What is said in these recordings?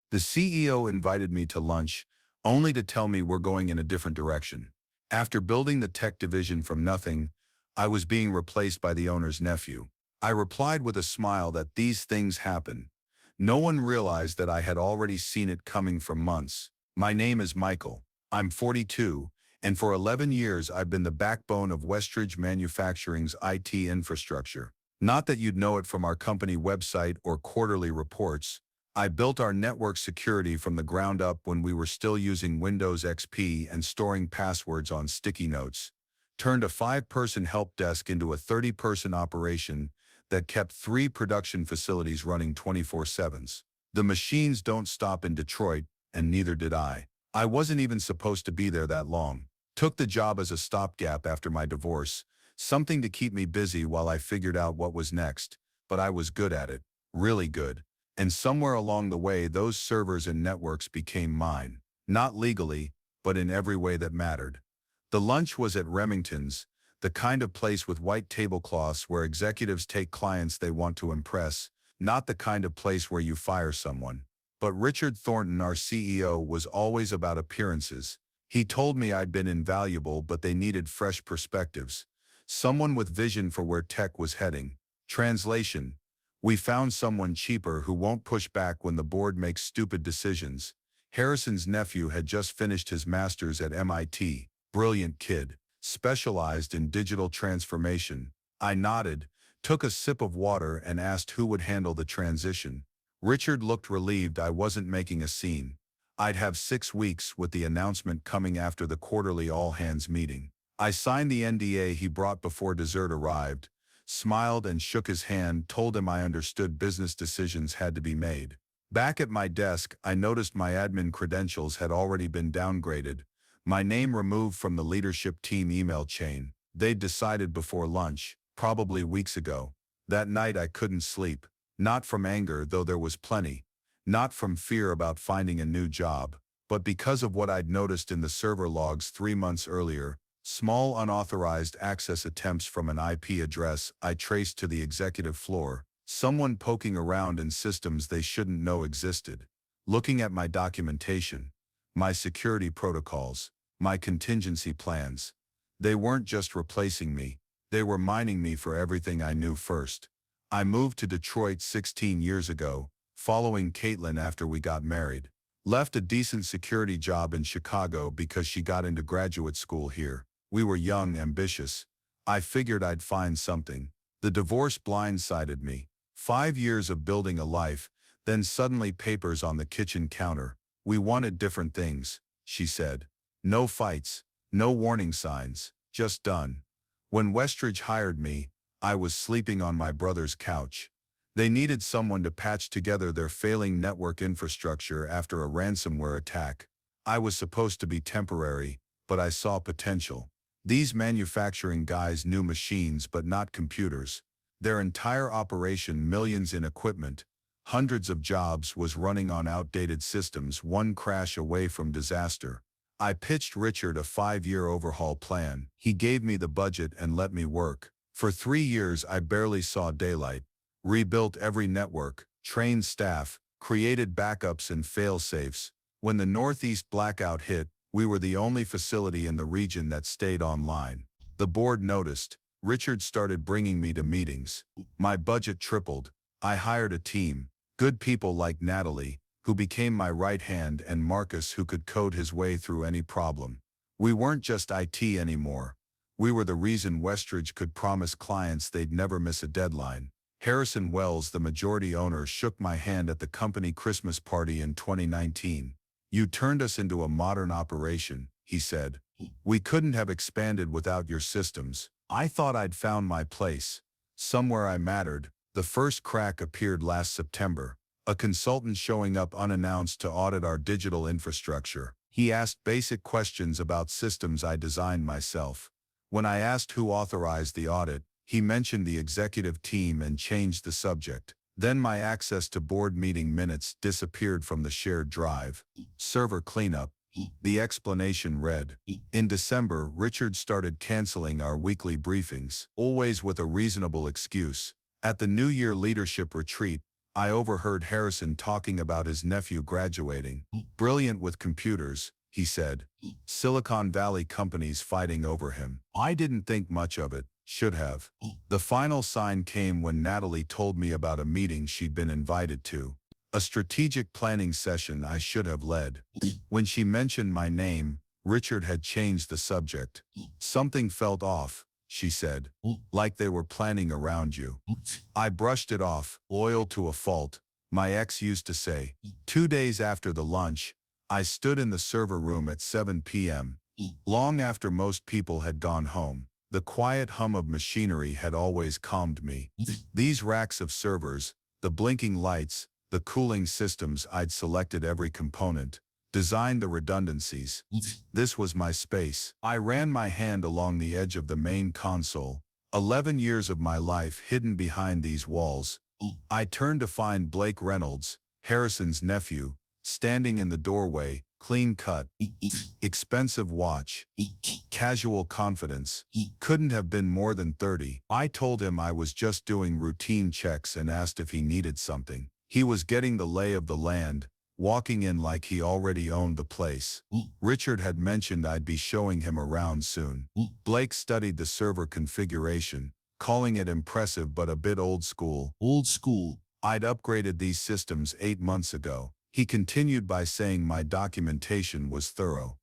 The CEO invited me to lunch, only to tell me we're going in a different direction. After building the tech division from nothing, I was being replaced by the owner's nephew. I replied with a smile that these things happen. No one realized that I had already seen it coming for months. My name is Michael. I'm 42, and for 11 years I've been the backbone of Westridge Manufacturing's IT infrastructure. Not that you'd know it from our company website or quarterly reports. I built our network security from the ground up when we were still using Windows XP and storing passwords on sticky notes. Turned a 5-person help desk into a 30-person operation that kept 3 production facilities running 24/7s. The machines don't stop in Detroit, and neither did I. I wasn't even supposed to be there that long. Took the job as a stopgap after my divorce, something to keep me busy while I figured out what was next, but I was good at it, really good. And somewhere along the way those servers and networks became mine. Not legally, but in every way that mattered. The lunch was at Remington's, the kind of place with white tablecloths where executives take clients they want to impress, not the kind of place where you fire someone. But Richard Thornton, our CEO, was always about appearances. He told me I'd been invaluable, but they needed fresh perspectives. Someone with vision for where tech was heading. Translation: we found someone cheaper who won't push back when the board makes stupid decisions. Harrison's nephew had just finished his master's at MIT. Brilliant kid. Specialized in digital transformation. I nodded, took a sip of water and asked who would handle the transition. Richard looked relieved I wasn't making a scene. I'd have 6 weeks, with the announcement coming after the quarterly all-hands meeting. I signed the NDA he brought before dessert arrived, smiled and shook his hand, told him I understood business decisions had to be made. Back at my desk, I noticed my admin credentials had already been downgraded, my name removed from the leadership team email chain. They'd decided before lunch, probably weeks ago. That night I couldn't sleep. Not from anger, though there was plenty. Not from fear about finding a new job, but because of what I'd noticed in the server logs 3 months earlier. Small unauthorized access attempts from an IP address I traced to the executive floor. Someone poking around in systems they shouldn't know existed. Looking at my documentation, my security protocols, my contingency plans. They weren't just replacing me, they were mining me for everything I knew first. I moved to Detroit 16 years ago, following Caitlin after we got married. Left a decent security job in Chicago because she got into graduate school here. We were young, ambitious. I figured I'd find something. The divorce blindsided me. 5 years of building a life, then suddenly papers on the kitchen counter. We wanted different things, she said. No fights, no warning signs, just done. When Westridge hired me, I was sleeping on my brother's couch. They needed someone to patch together their failing network infrastructure after a ransomware attack. I was supposed to be temporary, but I saw potential. These manufacturing guys knew machines but not computers. Their entire operation, millions in equipment, hundreds of jobs, was running on outdated systems, one crash away from disaster. I pitched Richard a 5-year overhaul plan. He gave me the budget and let me work. For 3 years I barely saw daylight. Rebuilt every network, trained staff, created backups and fail-safes. When the Northeast blackout hit, we were the only facility in the region that stayed online. The board noticed. Richard started bringing me to meetings. My budget tripled. I hired a team. Good people like Natalie, who became my right hand, and Marcus, who could code his way through any problem. We weren't just IT anymore. We were the reason Westridge could promise clients they'd never miss a deadline. Harrison Wells, the majority owner, shook my hand at the company Christmas party in 2019. You turned us into a modern operation, he said. We couldn't have expanded without your systems. I thought I'd found my place. Somewhere I mattered. The first crack appeared last September. A consultant showing up unannounced to audit our digital infrastructure. He asked basic questions about systems I designed myself. When I asked who authorized the audit, he mentioned the executive team and changed the subject. Then my access to board meeting minutes disappeared from the shared drive. Server cleanup. The explanation read, in December, Richard started canceling our weekly briefings, always with a reasonable excuse. At the New Year leadership retreat, I overheard Harrison talking about his nephew graduating. Brilliant with computers, he said. Silicon Valley companies fighting over him. I didn't think much of it, should have. The final sign came when Natalie told me about a meeting she'd been invited to. A strategic planning session I should have led. When she mentioned my name, Richard had changed the subject. Something felt off, she said, like they were planning around you. I brushed it off, loyal to a fault, my ex used to say. 2 days after the lunch, I stood in the server room at 7 p.m. Long after most people had gone home. The quiet hum of machinery had always calmed me. These racks of servers, the blinking lights, the cooling systems, I'd selected every component, designed the redundancies. This was my space. I ran my hand along the edge of the main console. 11 years of my life hidden behind these walls. I turned to find Blake Reynolds, Harrison's nephew, standing in the doorway, clean cut, expensive watch, casual confidence. Couldn't have been more than 30. I told him I was just doing routine checks and asked if he needed something. He was getting the lay of the land, walking in like he already owned the place. Richard had mentioned I'd be showing him around soon. Blake studied the server configuration, calling it impressive but a bit old school. I'd upgraded these systems 8 months ago. He continued by saying my documentation was thorough.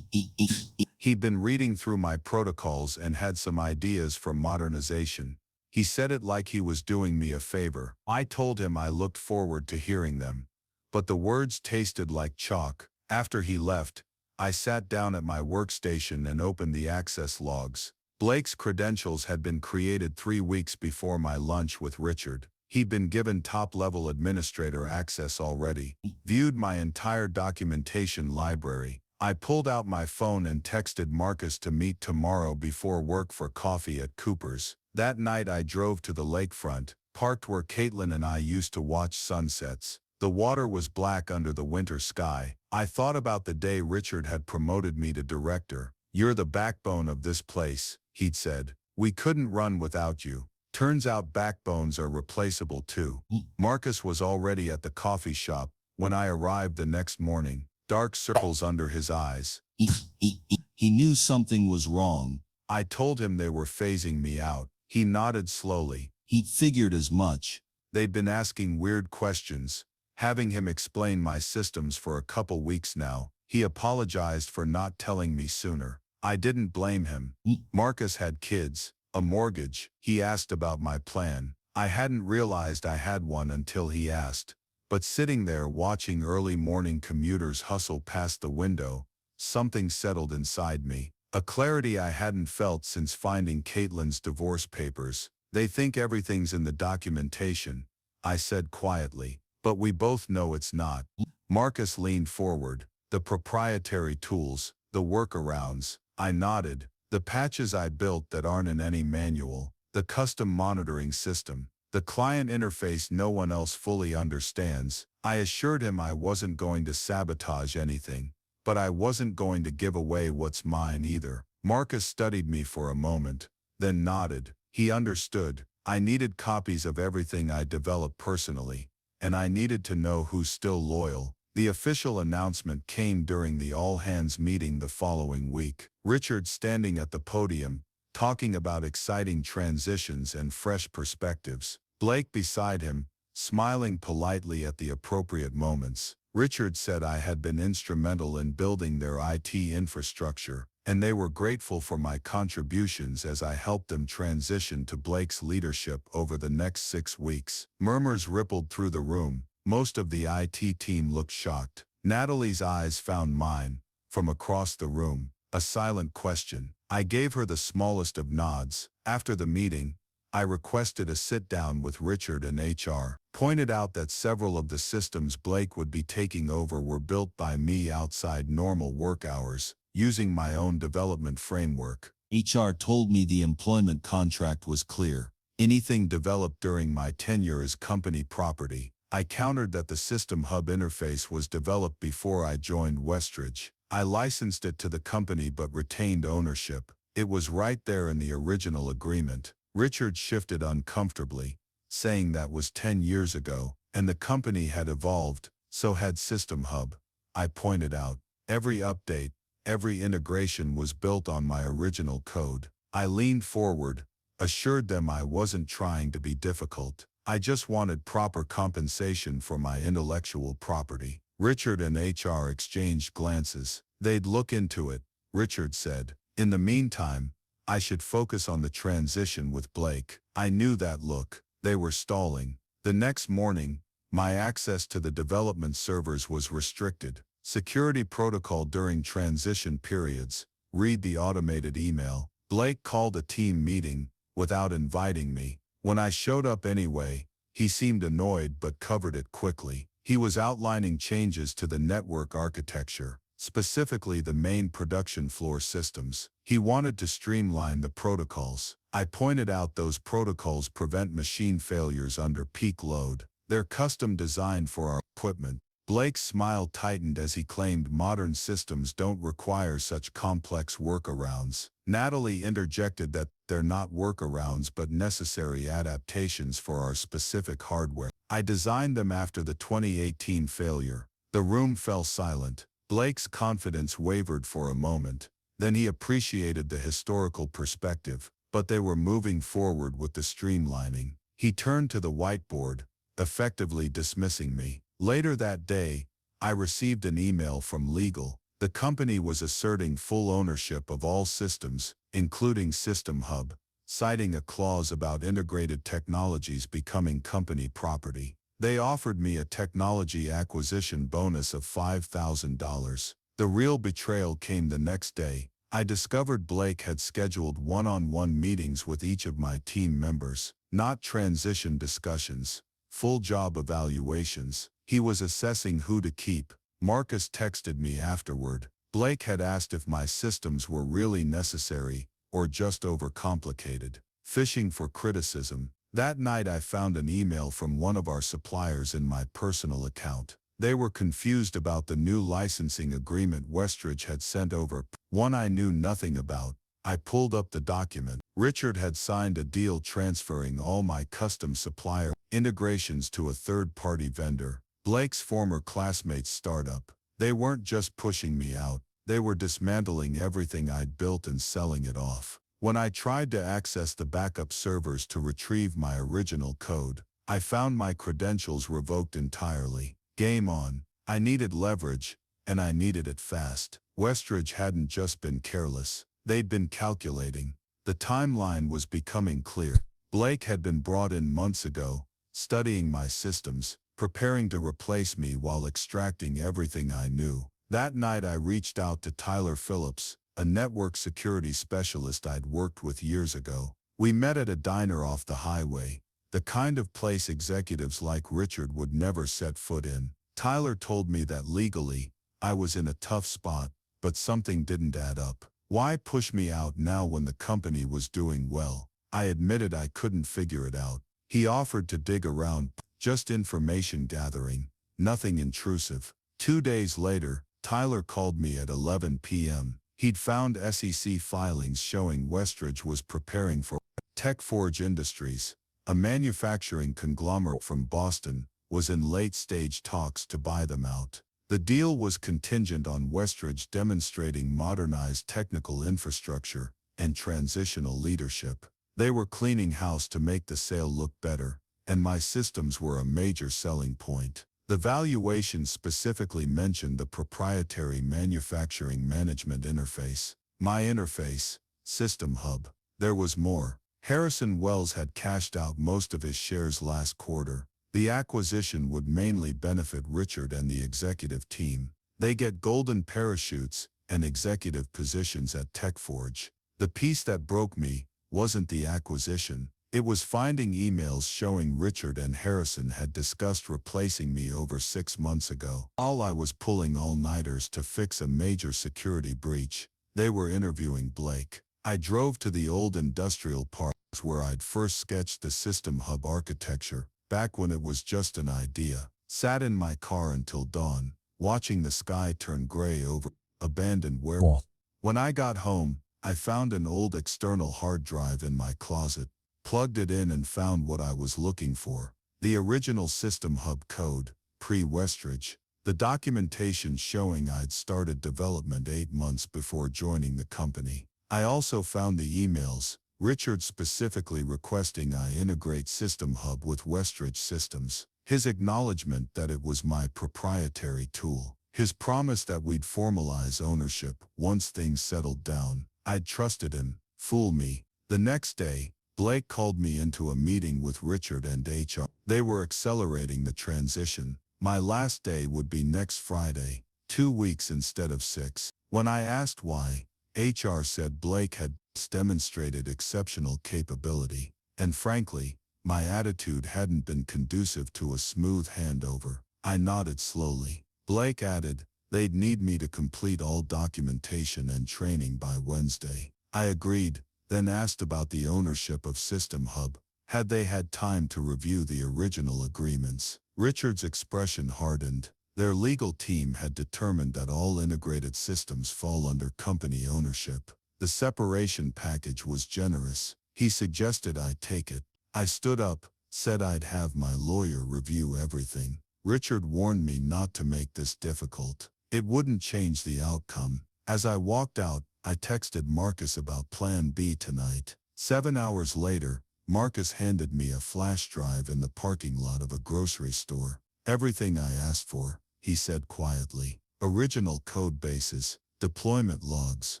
He'd been reading through my protocols and had some ideas for modernization. He said it like he was doing me a favor. I told him I looked forward to hearing them. But the words tasted like chalk. After he left, I sat down at my workstation and opened the access logs. Blake's credentials had been created 3 weeks before my lunch with Richard. He'd been given top-level administrator access already. Viewed my entire documentation library. I pulled out my phone and texted Marcus to meet tomorrow before work for coffee at Cooper's. That night I drove to the lakefront, parked where Caitlin and I used to watch sunsets. The water was black under the winter sky. I thought about the day Richard had promoted me to director. "You're the backbone of this place," he'd said. "We couldn't run without you." Turns out backbones are replaceable too. Marcus was already at the coffee shop when I arrived the next morning, dark circles under his eyes. He knew something was wrong. I told him they were phasing me out. He nodded slowly. He figured as much. They'd been asking weird questions, having him explain my systems for a couple weeks now. He apologized for not telling me sooner. I didn't blame him. Marcus had kids, a mortgage. He asked about my plan. I hadn't realized I had one until he asked. But sitting there watching early morning commuters hustle past the window, something settled inside me. A clarity I hadn't felt since finding Caitlin's divorce papers. "They think everything's in the documentation," I said quietly. "But we both know it's not." Marcus leaned forward. "The proprietary tools, the workarounds." I nodded. "The patches I built that aren't in any manual, the custom monitoring system, the client interface no one else fully understands." I assured him I wasn't going to sabotage anything, but I wasn't going to give away what's mine either. Marcus studied me for a moment, then nodded. He understood. I needed copies of everything I developed personally, and I needed to know who's still loyal. The official announcement came during the all-hands meeting the following week. Richard standing at the podium, talking about exciting transitions and fresh perspectives. Blake beside him, smiling politely at the appropriate moments. Richard said I had been instrumental in building their IT infrastructure, and they were grateful for my contributions as I helped them transition to Blake's leadership over the next 6 weeks. Murmurs rippled through the room. Most of the IT team looked shocked. Natalie's eyes found mine, from across the room, a silent question. I gave her the smallest of nods. After the meeting, I requested a sit-down with Richard and HR, pointed out that several of the systems Blake would be taking over were built by me outside normal work hours, using my own development framework. HR told me the employment contract was clear. Anything developed during my tenure is company property. I countered that the System Hub interface was developed before I joined Westridge. I licensed it to the company but retained ownership. It was right there in the original agreement. Richard shifted uncomfortably, saying that was 10 years ago. And the company had evolved, so had System Hub. I pointed out, every update, every integration was built on my original code. I leaned forward, assured them I wasn't trying to be difficult. I just wanted proper compensation for my intellectual property. Richard and HR exchanged glances. They'd look into it, Richard said. In the meantime, I should focus on the transition with Blake. I knew that look. They were stalling. The next morning, my access to the development servers was restricted. Security protocol during transition periods. Read the automated email. Blake called a team meeting without inviting me. When I showed up anyway, he seemed annoyed but covered it quickly. He was outlining changes to the network architecture, specifically the main production floor systems. He wanted to streamline the protocols. I pointed out those protocols prevent machine failures under peak load. They're custom designed for our equipment. Blake's smile tightened as he claimed modern systems don't require such complex workarounds. Natalie interjected that they're not workarounds but necessary adaptations for our specific hardware. I designed them after the 2018 failure. The room fell silent. Blake's confidence wavered for a moment. Then he appreciated the historical perspective, but they were moving forward with the streamlining. He turned to the whiteboard, effectively dismissing me. Later that day, I received an email from legal. The company was asserting full ownership of all systems, including System Hub, citing a clause about integrated technologies becoming company property. They offered me a technology acquisition bonus of $5,000. The real betrayal came the next day. I discovered Blake had scheduled one-on-one meetings with each of my team members, not transition discussions, full job evaluations. He was assessing who to keep. Marcus texted me afterward. Blake had asked if my systems were really necessary or just overcomplicated. Fishing for criticism. That night I found an email from one of our suppliers in my personal account. They were confused about the new licensing agreement Westridge had sent over, one I knew nothing about. I pulled up the document. Richard had signed a deal transferring all my custom supplier integrations to a third-party vendor, Blake's former classmate's startup. They weren't just pushing me out, they were dismantling everything I'd built and selling it off. When I tried to access the backup servers to retrieve my original code, I found my credentials revoked entirely. Game on. I needed leverage, and I needed it fast. Westridge hadn't just been careless, they'd been calculating. The timeline was becoming clear. Blake had been brought in months ago, studying my systems, preparing to replace me while extracting everything I knew. That night I reached out to Tyler Phillips, a network security specialist I'd worked with years ago. We met at a diner off the highway, the kind of place executives like Richard would never set foot in. Tyler told me that legally, I was in a tough spot, but something didn't add up. Why push me out now when the company was doing well? I admitted I couldn't figure it out. He offered to dig around, just information gathering, nothing intrusive. 2 days later, Tyler called me at 11 p.m. He'd found SEC filings showing Westridge was preparing for TechForge Industries, a manufacturing conglomerate from Boston, was in late-stage talks to buy them out. The deal was contingent on Westridge demonstrating modernized technical infrastructure and transitional leadership. They were cleaning house to make the sale look better, and my systems were a major selling point. The valuation specifically mentioned the proprietary manufacturing management interface. My interface, System Hub. There was more. Harrison Wells had cashed out most of his shares last quarter. The acquisition would mainly benefit Richard and the executive team. They get golden parachutes and executive positions at TechForge. The piece that broke me wasn't the acquisition. It was finding emails showing Richard and Harrison had discussed replacing me over 6 months ago. I was pulling all-nighters to fix a major security breach. They were interviewing Blake. I drove to the old industrial parks where I'd first sketched the System Hub architecture, back when it was just an idea. Sat in my car until dawn, watching the sky turn gray over abandoned warehouse. When I got home, I found an old external hard drive in my closet, plugged it in and found what I was looking for. The original System Hub code, pre-Westridge. The documentation showing I'd started development 8 months before joining the company. I also found the emails, Richard specifically requesting I integrate System Hub with Westridge systems. His acknowledgement that it was my proprietary tool. His promise that we'd formalize ownership once things settled down. I'd trusted him. Fool me. The next day, Blake called me into a meeting with Richard and HR. They were accelerating the transition. My last day would be next Friday, 2 weeks instead of 6. When I asked why, HR said Blake had demonstrated exceptional capability, and frankly, my attitude hadn't been conducive to a smooth handover. I nodded slowly. Blake added, they'd need me to complete all documentation and training by Wednesday. I agreed, then asked about the ownership of System Hub. Had they had time to review the original agreements? Richard's expression hardened. Their legal team had determined that all integrated systems fall under company ownership. The separation package was generous. He suggested I take it. I stood up, said I'd have my lawyer review everything. Richard warned me not to make this difficult. It wouldn't change the outcome. As I walked out, I texted Marcus about Plan B tonight. 7 hours later, Marcus handed me a flash drive in the parking lot of a grocery store. Everything I asked for, he said quietly. Original code bases, deployment logs,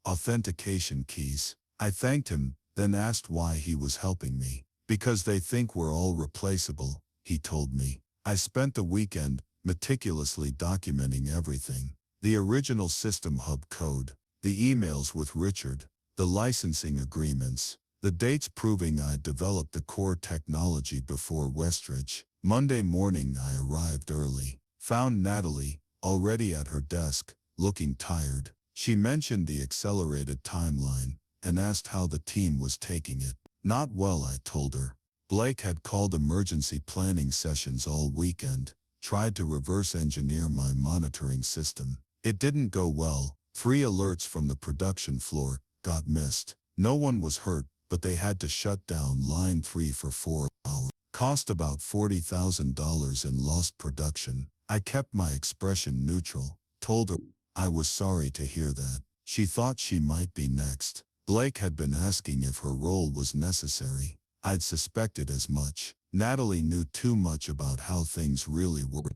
authentication keys. I thanked him, then asked why he was helping me. Because they think we're all replaceable, he told me. I spent the weekend meticulously documenting everything. The original System Hub code, the emails with Richard, the licensing agreements, the dates proving I'd developed the core technology before Westridge. Monday morning I arrived early, found Natalie, already at her desk, looking tired. She mentioned the accelerated timeline, and asked how the team was taking it. Not well, I told her. Blake had called emergency planning sessions all weekend, tried to reverse engineer my monitoring system. It didn't go well. 3 alerts from the production floor got missed. No one was hurt, but they had to shut down line 3 for 4 hours. Cost about $40,000 in lost production. I kept my expression neutral, told her I was sorry to hear that. She thought she might be next. Blake had been asking if her role was necessary. I'd suspected as much. Natalie knew too much about how things really were.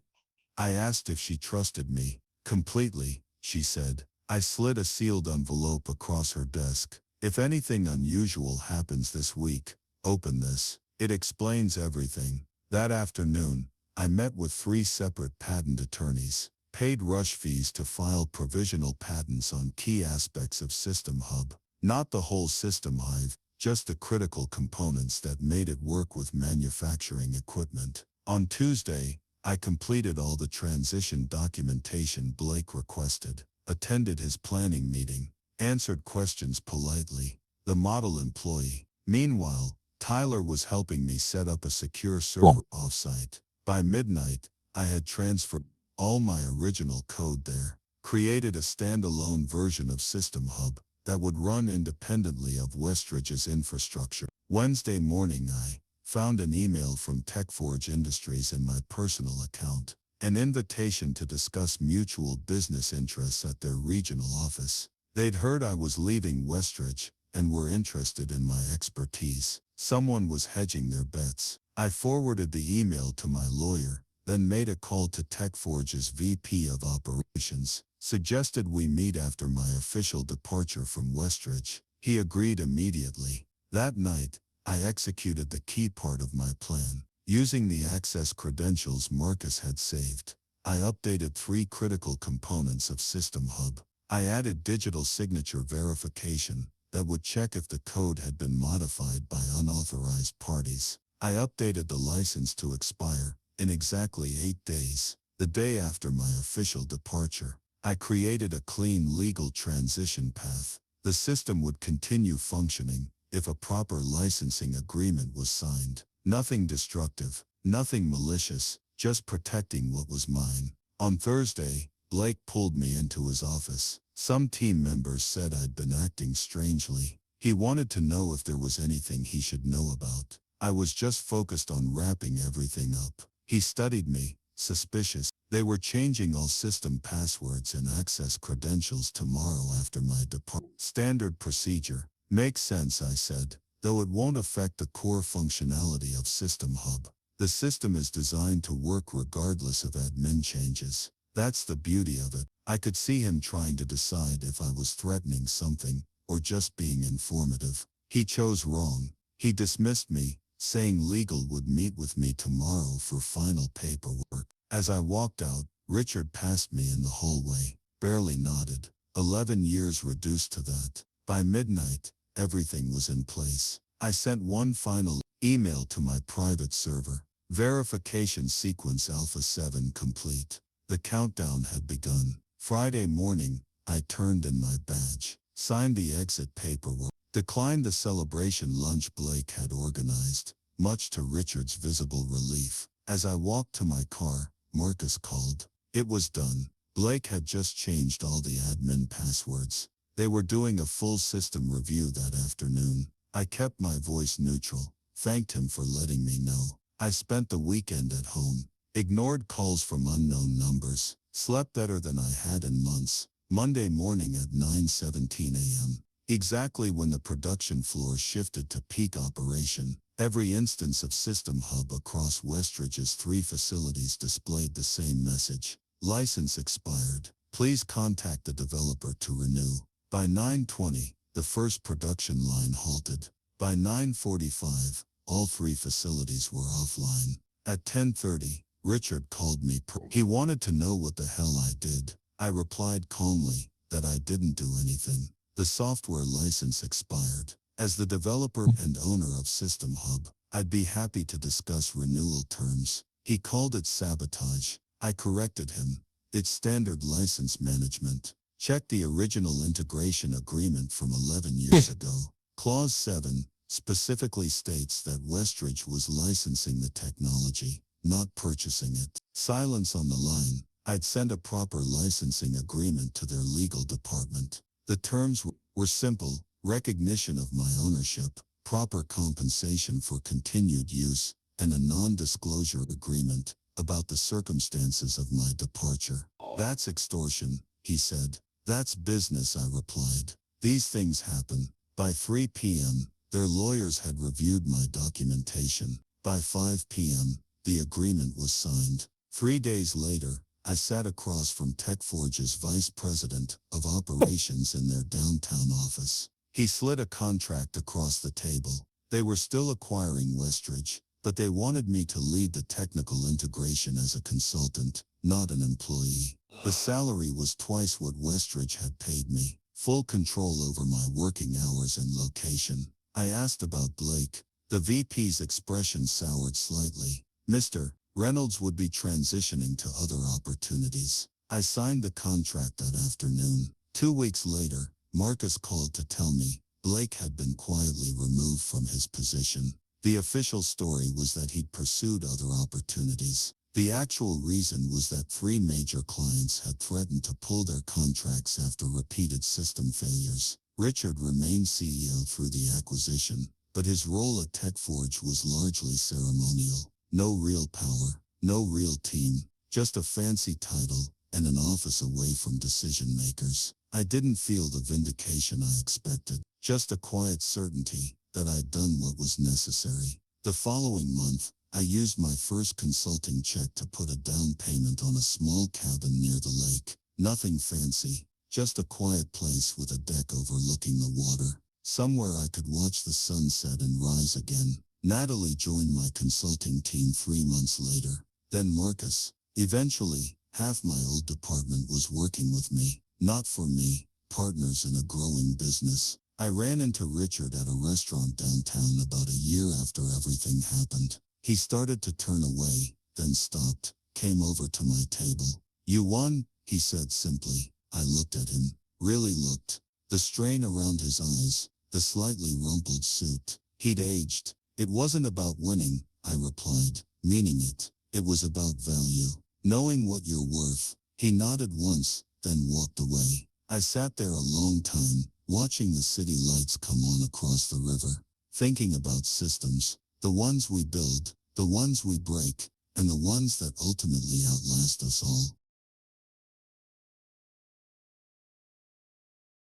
I asked if she trusted me. Completely, she said. I slid a sealed envelope across her desk. If anything unusual happens this week, open this. It explains everything. That afternoon, I met with 3 separate patent attorneys, paid rush fees to file provisional patents on key aspects of System Hub. Not the whole System Hive, just the critical components that made it work with manufacturing equipment. On Tuesday, I completed all the transition documentation Blake requested, attended his planning meeting, answered questions politely. The model employee. Meanwhile, Tyler was helping me set up a secure server offsite. By midnight, I had transferred all my original code there, created a standalone version of System Hub that would run independently of Westridge's infrastructure. Wednesday morning I found an email from TechForge Industries in my personal account, an invitation to discuss mutual business interests at their regional office. They'd heard I was leaving Westridge and were interested in my expertise. Someone was hedging their bets. I forwarded the email to my lawyer, then made a call to TechForge's VP of Operations, suggested we meet after my official departure from Westridge. He agreed immediately. That night, I executed the key part of my plan. Using the access credentials Marcus had saved, I updated 3 critical components of System Hub. I added digital signature verification that would check if the code had been modified by unauthorized parties. I updated the license to expire in exactly 8 days. The day after my official departure, I created a clean legal transition path. The system would continue functioning if a proper licensing agreement was signed. Nothing destructive, nothing malicious, just protecting what was mine. On Thursday, Blake pulled me into his office. Some team members said I'd been acting strangely. He wanted to know if there was anything he should know about. I was just focused on wrapping everything up. He studied me, suspicious. They were changing all system passwords and access credentials tomorrow after my departure. Standard procedure. Makes sense, I said, though it won't affect the core functionality of System Hub. The system is designed to work regardless of admin changes. That's the beauty of it. I could see him trying to decide if I was threatening something or just being informative. He chose wrong. He dismissed me, saying legal would meet with me tomorrow for final paperwork. As I walked out, Richard passed me in the hallway, barely nodded. 11 years reduced to that. By midnight, everything was in place. I sent one final email to my private server. Verification sequence Alpha 7 complete. The countdown had begun. Friday morning, I turned in my badge, signed the exit paperwork, declined the celebration lunch Blake had organized, much to Richard's visible relief. As I walked to my car, Marcus called. It was done. Blake had just changed all the admin passwords. They were doing a full system review that afternoon. I kept my voice neutral, thanked him for letting me know. I spent the weekend at home, ignored calls from unknown numbers, slept better than I had in months. Monday morning at 9:17 a.m., exactly when the production floor shifted to peak operation, every instance of System Hub across Westridge's 3 facilities displayed the same message. License expired. Please contact the developer to renew. By 9:20, the first production line halted. By 9:45, all 3 facilities were offline. At 10:30, Richard called me. He wanted to know what the hell I did. I replied calmly that I didn't do anything. The software license expired. As the developer and owner of System Hub, I'd be happy to discuss renewal terms. He called it sabotage. I corrected him. It's standard license management. Check the original integration agreement from 11 years ago. Clause 7 specifically states that Westridge was licensing the technology, not purchasing it. Silence on the line. I'd sent a proper licensing agreement to their legal department. The terms were simple: recognition of my ownership, proper compensation for continued use, and a non-disclosure agreement about the circumstances of my departure. That's extortion, he said. That's business, I replied. These things happen. By 3 p.m., their lawyers had reviewed my documentation. By 5 p.m., the agreement was signed. 3 days later, I sat across from TechForge's vice president of operations in their downtown office. He slid a contract across the table. They were still acquiring Westridge, but they wanted me to lead the technical integration as a consultant, not an employee. The salary was twice what Westridge had paid me. Full control over my working hours and location. I asked about Blake. The VP's expression soured slightly. Mr. Reynolds would be transitioning to other opportunities. I signed the contract that afternoon. 2 weeks later, Marcus called to tell me Blake had been quietly removed from his position. The official story was that he'd pursued other opportunities. The actual reason was that 3 major clients had threatened to pull their contracts after repeated system failures. Richard remained CEO through the acquisition, but his role at TechForge was largely ceremonial. No real power, no real team, just a fancy title and an office away from decision makers. I didn't feel the vindication I expected, just a quiet certainty that I'd done what was necessary. The following month, I used my first consulting check to put a down payment on a small cabin near the lake. Nothing fancy, just a quiet place with a deck overlooking the water, somewhere I could watch the sun set and rise again. Natalie joined my consulting team 3 months later. Then Marcus. Eventually, half my old department was working with me, not for me, partners in a growing business. I ran into Richard at a restaurant downtown about a year after everything happened. He started to turn away, then stopped, came over to my table. You won, he said simply. I looked at him, really looked. The strain around his eyes, the slightly rumpled suit. He'd aged. It wasn't about winning, I replied, meaning it. It was about value, knowing what you're worth. He nodded once, then walked away. I sat there a long time, watching the city lights come on across the river, thinking about systems, The ones we build, the ones we break, and the ones that ultimately outlast us all.